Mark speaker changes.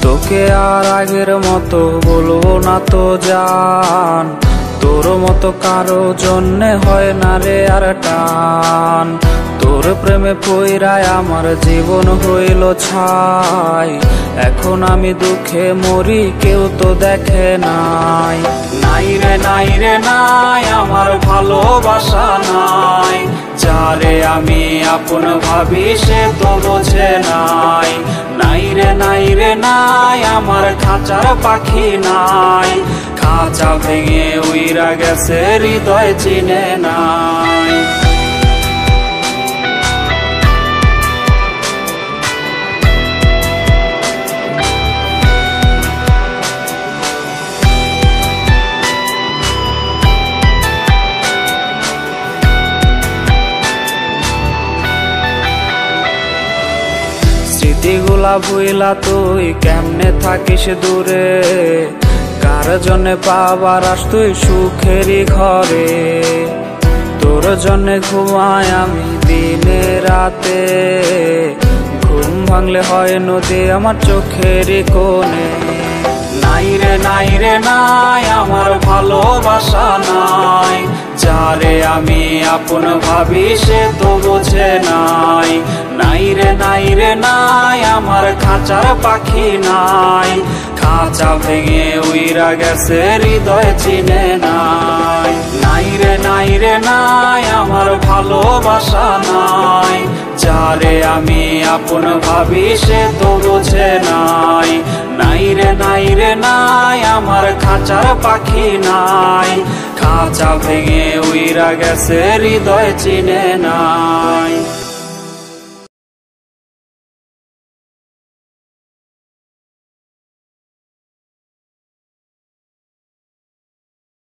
Speaker 1: তোকে আর আগের মতো বলবো না তো জান, তোর মতো কারো জন্যে হয় না রে আর টান। তোর প্রেমে পইরায় আমার জীবন হইল ছাই, এখন আমি দুঃখে মরি কেউ তো দেখে নাই। নাই রে নাই রে নাই আমার ভালোবাসা নাই, যারে আমি আপন ভাবি সে তো বোঝে নাই। নাই রে নাই রে নাই আমার খাঁচার পাখি নাই, খাঁচা ভেঙে উইরা গেছে হৃদয় চিনে নাই। স্মৃতিগুলা ভুইলা তুই কেমনে থাকিস দূরে, কার জন্যে পাবার আস তুই সুখেরই ঘরে। তোর জন্যে ঘুমাই আমি দিনে রাতে, ঘুম ভাঙলে হয় নদী আমার চোখেরই কোণে। নাই রে নাই রে নাই আমার ভালোবাসা নাই, যারে আমি আপন ভাবি সে তো বোঝে নাই। নাই রে নাই রে নাই আমার খাঁচার পাখি নাই, খাঁচা ভেঙে উইরা গেছে হৃদয় চিনে নাই। নাই রে নাই রে নাই আমার ভালোবাসা নাই, যারে আমি আপন ভাবি সে তো বোঝে নাই। নাই রে নাই রে নাই আমার খাঁচার পাখি নাই, খাঁচা ভেঙে উইরা গেছে হৃদয় চিনে নাই।